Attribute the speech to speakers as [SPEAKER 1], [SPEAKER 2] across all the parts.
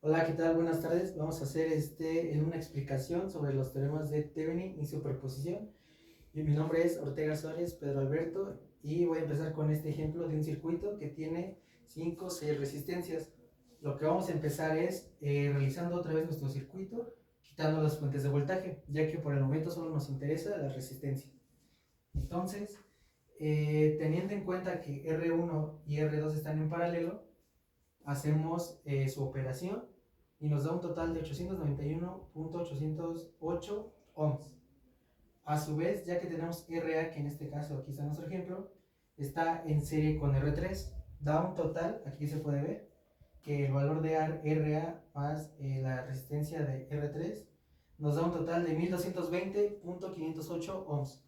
[SPEAKER 1] Hola, ¿qué tal? Buenas tardes. Vamos a hacer una explicación sobre los teoremas de Thevenin y superposición. Y mi nombre es Ortega Suárez Pedro Alberto y voy a empezar con este ejemplo de un circuito que tiene 5 o 6 resistencias. Lo que vamos a empezar es realizando otra vez nuestro circuito, quitando las fuentes de voltaje, ya que por el momento solo nos interesa la resistencia. Entonces, teniendo en cuenta que R1 y R2 están en paralelo, hacemos su operación y nos da un total de 891.808 ohms. A su vez, ya que tenemos RA, que en este caso aquí está nuestro ejemplo, está en serie con R3, da un total, aquí se puede ver, que el valor de RA más la resistencia de R3 nos da un total de 1220.508 ohms.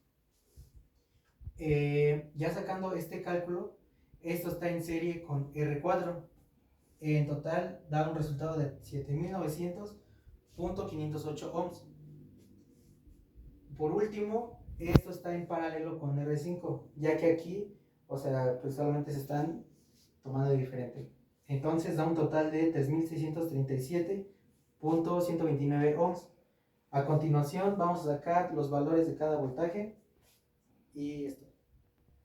[SPEAKER 1] Ya sacando este cálculo, esto está en serie con R4. En total da un resultado de 7900.508 ohms. Por último, esto está en paralelo con R5, ya que aquí, o sea, pues solamente se están tomando de diferente. Entonces da un total de 3637.129 ohms. A continuación vamos a sacar los valores de cada voltaje y esto.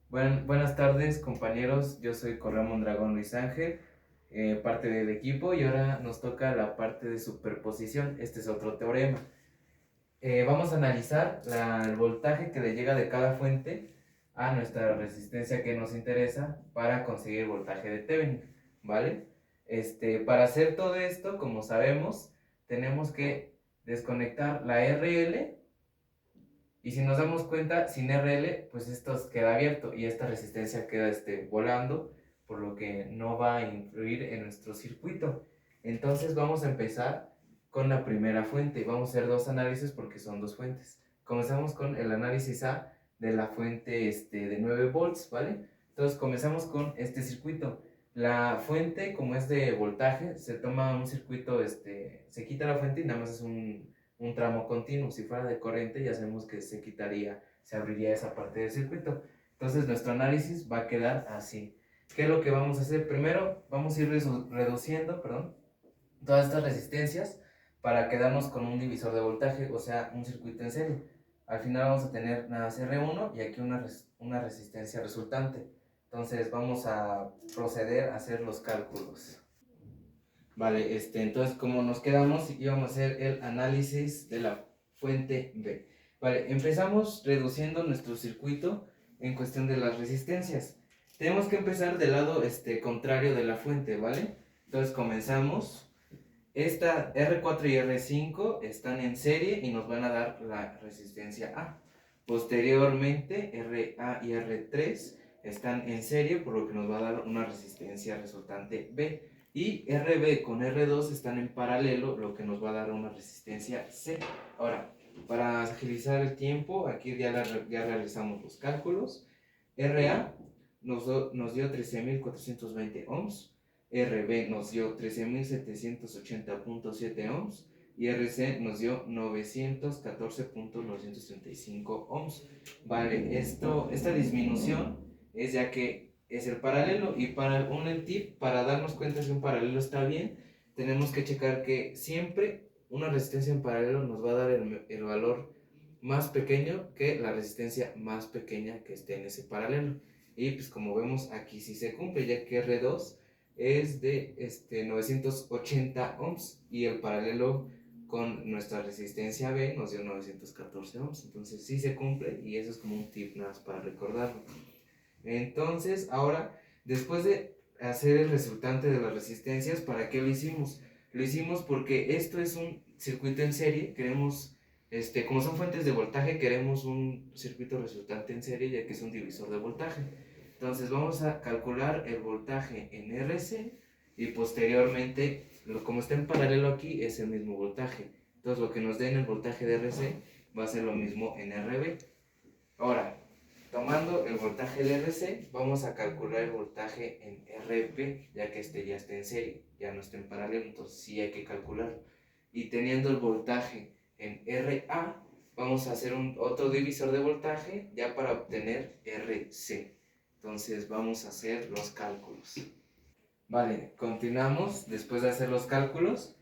[SPEAKER 2] Buenas tardes, compañeros. Yo soy Correa Mondragón Luis Ángel, parte del equipo, y ahora nos toca la parte de superposición. Este es otro teorema. Vamos a analizar el voltaje que le llega de cada fuente a nuestra resistencia que nos interesa para conseguir el voltaje de Thevenin, ¿vale? Para hacer todo esto, como sabemos, tenemos que desconectar la RL. Y si nos damos cuenta, sin RL, pues esto queda abierto y esta resistencia queda volando, por lo que no va a influir en nuestro circuito. Entonces vamos a empezar con la primera fuente. Vamos a hacer dos análisis porque son dos fuentes. Comenzamos con el análisis A de la fuente de 9 volts, ¿vale? Entonces comenzamos con este circuito. La fuente, como es de voltaje, se toma un circuito, se quita la fuente y nada más es un tramo continuo. Si fuera de corriente, ya sabemos que se quitaría, se abriría esa parte del circuito. Entonces nuestro análisis va a quedar así. ¿Qué es lo que vamos a hacer? Primero vamos a ir reduciendo, todas estas resistencias para quedarnos con un divisor de voltaje, o sea, un circuito en serie. Al final vamos a tener nada más R1 y aquí una resistencia resultante. Entonces vamos a proceder a hacer los cálculos. Vale, entonces como nos quedamos y vamos a hacer el análisis de la fuente B. Vale, empezamos reduciendo nuestro circuito en cuestión de las resistencias. Tenemos que empezar del lado contrario de la fuente, ¿vale? Entonces comenzamos. Esta R4 y R5 están en serie y nos van a dar la resistencia A. Posteriormente, RA y R3 están en serie, por lo que nos va a dar una resistencia resultante B. Y RB con R2 están en paralelo, lo que nos va a dar una resistencia C. Ahora, para agilizar el tiempo, aquí ya realizamos los cálculos. RA nos dio 13.420 ohms. RB nos dio 13.780.7 ohms y RC nos dio 914.935 ohms. Vale, esta disminución es ya que es el paralelo, y para un tip, para darnos cuenta si un paralelo está bien, tenemos que checar que siempre una resistencia en paralelo nos va a dar el valor más pequeño que la resistencia más pequeña que esté en ese paralelo. Y pues como vemos aquí sí se cumple, ya que R2 es de 980 ohms y el paralelo con nuestra resistencia B nos dio 914 ohms. Entonces sí se cumple, y eso es como un tip nada más para recordarlo. Entonces ahora, después de hacer el resultante de las resistencias, ¿para qué lo hicimos? Lo hicimos porque esto es un circuito en serie. Queremos, como son fuentes de voltaje, queremos un circuito resultante en serie, ya que es un divisor de voltaje. Entonces vamos a calcular el voltaje en RC y posteriormente, como está en paralelo aquí, es el mismo voltaje. Entonces lo que nos den el voltaje de RC va a ser lo mismo en RB. Ahora, tomando el voltaje de RC, vamos a calcular el voltaje en RP, ya que ya está en serie, ya no está en paralelo, entonces sí hay que calcularlo. Y teniendo el voltaje en RA, vamos a hacer otro divisor de voltaje ya para obtener RC. Entonces vamos a hacer los cálculos. Vale, continuamos después de hacer los cálculos.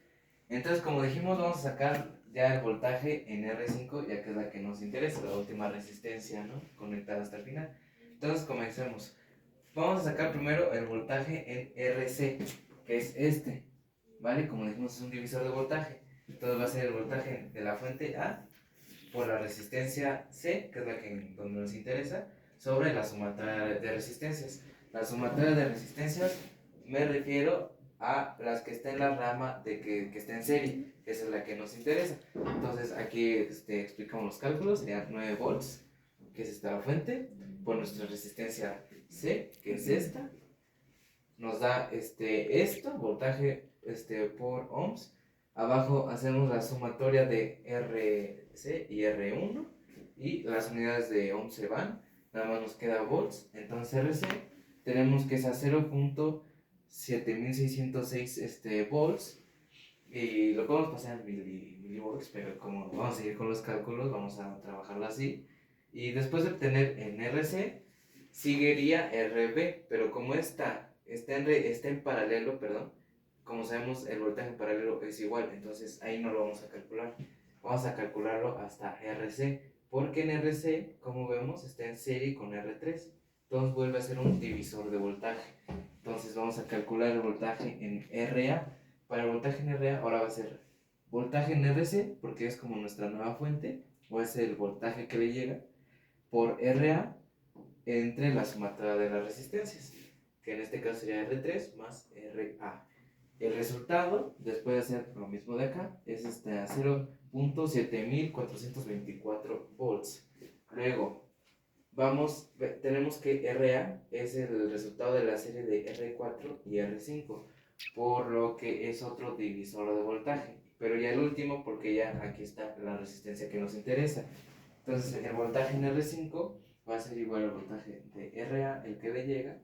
[SPEAKER 2] Entonces, como dijimos, vamos a sacar ya el voltaje en R5, ya que es la que nos interesa, la última resistencia, ¿no? Conectada hasta el final. Entonces, comencemos. Vamos a sacar primero el voltaje en RC, que es este, ¿vale? Como dijimos, es un divisor de voltaje. Entonces va a ser el voltaje de la fuente A por la resistencia C, que es la que donde nos interesa, sobre la sumatoria de resistencias. La sumatoria de resistencias me refiero a las que está en la rama de que está en serie, que esa es la que nos interesa. Entonces aquí explicamos los cálculos, serían 9 volts, que es esta la fuente, por nuestra resistencia C, que es esta, nos da esto, voltaje por ohms. Abajo hacemos la sumatoria de RC y R1 y las unidades de ohms se van, nada más nos queda volts. Entonces RC tenemos que es a 0.7606 volts y lo podemos pasar en milivolts, pero como vamos a seguir con los cálculos, vamos a trabajarlo así. Y después de obtener en RC, seguiría RB, pero como está en paralelo, perdón, como sabemos el voltaje en paralelo es igual, entonces ahí no lo vamos a calcular. Vamos a calcularlo hasta RC, porque en RC, como vemos, está en serie con R3. Entonces vuelve a ser un divisor de voltaje. Entonces vamos a calcular el voltaje en RA. Para el voltaje en RA ahora va a ser voltaje en RC, porque es como nuestra nueva fuente, o es el voltaje que le llega, por RA entre la sumatoria de las resistencias, que en este caso sería R3 más RA. El resultado, después de hacer lo mismo de acá, es a 0.7424 volts. Luego, tenemos que RA es el resultado de la serie de R4 y R5, por lo que es otro divisor de voltaje. Pero ya el último, porque ya aquí está la resistencia que nos interesa. Entonces, el voltaje en R5 va a ser igual al voltaje de RA, el que le llega,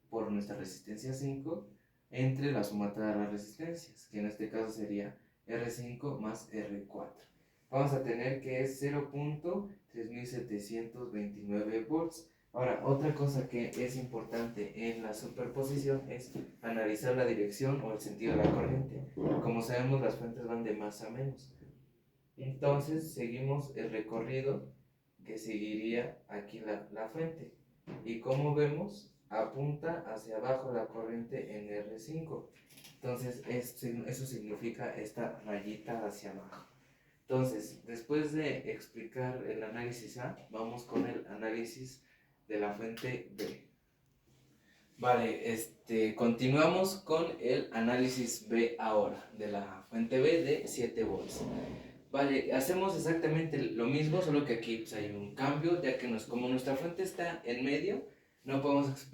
[SPEAKER 2] por nuestra resistencia 5, entre la sumatoria de las resistencias, que en este caso sería R5 más R4. Vamos a tener que es 0.3729 volts. Ahora, otra cosa que es importante en la superposición es analizar la dirección o el sentido de la corriente. Como sabemos, las fuentes van de más a menos. Entonces, seguimos el recorrido que seguiría aquí la fuente. Y como vemos, apunta hacia abajo la corriente en R5. Entonces, eso significa esta rayita hacia abajo. Entonces, después de explicar el análisis A, vamos con el análisis de la fuente B. Vale, continuamos con el análisis B ahora, de la fuente B de 7 volts. Vale, hacemos exactamente lo mismo, solo que aquí pues, hay un cambio, ya que como nuestra fuente está en medio, no podemos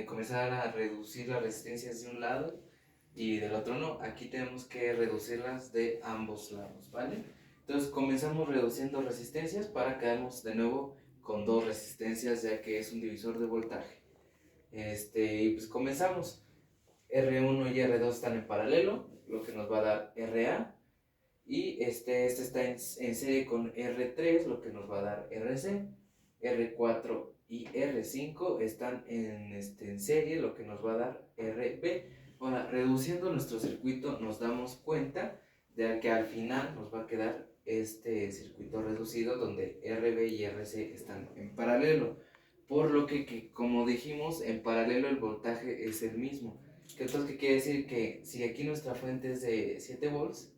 [SPEAKER 2] comenzar a reducir las resistencias de un lado y del otro no. Aquí tenemos que reducirlas de ambos lados, ¿vale? Entonces comenzamos reduciendo resistencias para quedarnos de nuevo con dos resistencias, ya que es un divisor de voltaje. Y pues comenzamos. R1 y R2 están en paralelo, lo que nos va a dar RA. Y este está en serie con R3, lo que nos va a dar RC. R4 y R5 están en serie, lo que nos va a dar RB. Ahora, reduciendo nuestro circuito, nos damos cuenta de que al final nos va a quedar este circuito reducido donde RB y RC están en paralelo. Por lo que como dijimos, en paralelo el voltaje es el mismo. Entonces, ¿qué quiere decir? Que si aquí nuestra fuente es de 7 volts,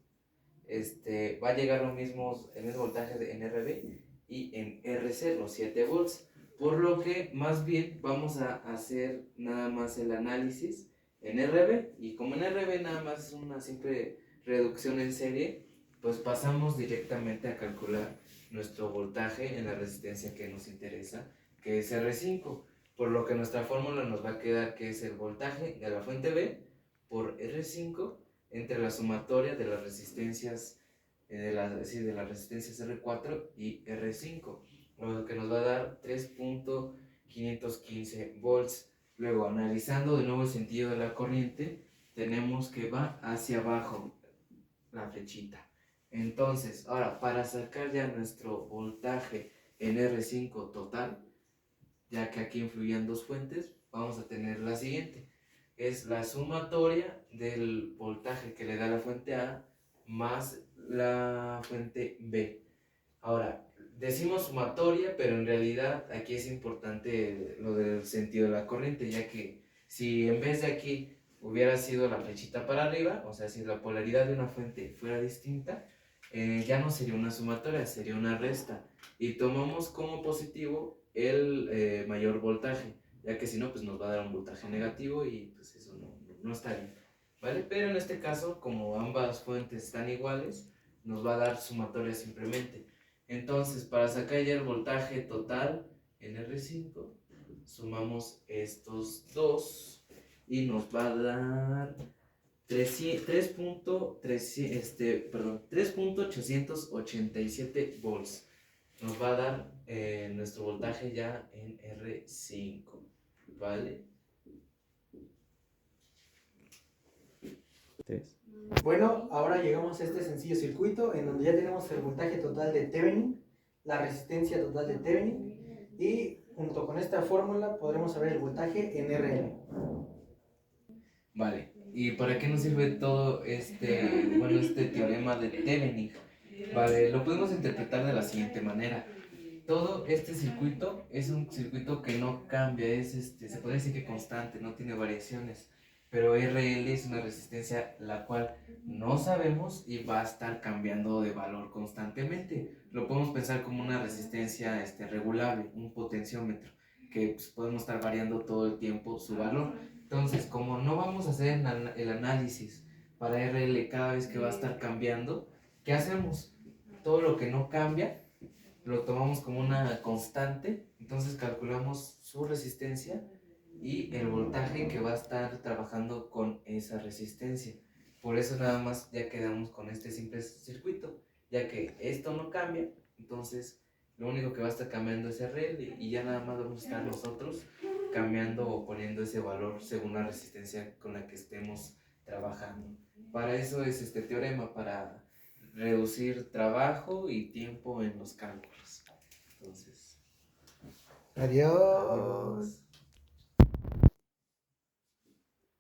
[SPEAKER 2] va a llegar el mismo voltaje en RB y en RC los 7 volts, por lo que más bien vamos a hacer nada más el análisis en RB, y como en RB nada más es una simple reducción en serie, pues pasamos directamente a calcular nuestro voltaje en la resistencia que nos interesa, que es R5, por lo que nuestra fórmula nos va a quedar que es el voltaje de la fuente B por R5 entre la sumatoria de las resistencias de las resistencias R4 y R5, lo que nos va a dar 3.515 volts. Luego, analizando de nuevo el sentido de la corriente, tenemos que va hacia abajo la flechita. Entonces, ahora para sacar ya nuestro voltaje en R5 total, ya que aquí influyen dos fuentes, vamos a tener la siguiente. Es la sumatoria del voltaje que le da la fuente A más la fuente B. Ahora, decimos sumatoria, pero en realidad aquí es importante lo del sentido de la corriente, ya que si en vez de aquí hubiera sido la flechita para arriba, o sea, si la polaridad de una fuente fuera distinta, ya no sería una sumatoria, sería una resta. Y tomamos como positivo el mayor voltaje, ya que si no, pues nos va a dar un voltaje negativo y pues eso no está bien, ¿vale? Pero en este caso, como ambas fuentes están iguales, nos va a dar sumatoria simplemente. Entonces, para sacar ya el voltaje total en R5, sumamos estos dos y nos va a dar 3.887 volts. Nos va a dar nuestro voltaje ya en R5, ¿vale?
[SPEAKER 1] Bueno, ahora llegamos a este sencillo circuito en donde ya tenemos el voltaje total de Thevenin, la resistencia total de Thevenin y junto con esta fórmula podremos saber el voltaje en RL.
[SPEAKER 2] Vale, ¿y para qué nos sirve todo este teorema de Thevenin? Vale, lo podemos interpretar de la siguiente manera. Todo este circuito es un circuito que no cambia, se puede decir que constante, no tiene variaciones, pero RL es una resistencia la cual no sabemos y va a estar cambiando de valor constantemente. Lo podemos pensar como una resistencia regulable, un potenciómetro, que pues, podemos estar variando todo el tiempo su valor. Entonces, como no vamos a hacer el análisis para RL cada vez que va a estar cambiando, ¿qué hacemos? Todo lo que no cambia lo tomamos como una constante, entonces calculamos su resistencia y el voltaje que va a estar trabajando con esa resistencia. Por eso nada más ya quedamos con este simple circuito, ya que esto no cambia, entonces lo único que va a estar cambiando es RL y ya nada más vamos a estar nosotros cambiando o poniendo ese valor según la resistencia con la que estemos trabajando. Para eso es este teorema, para reducir trabajo y tiempo en los cálculos. Entonces,
[SPEAKER 1] Adiós.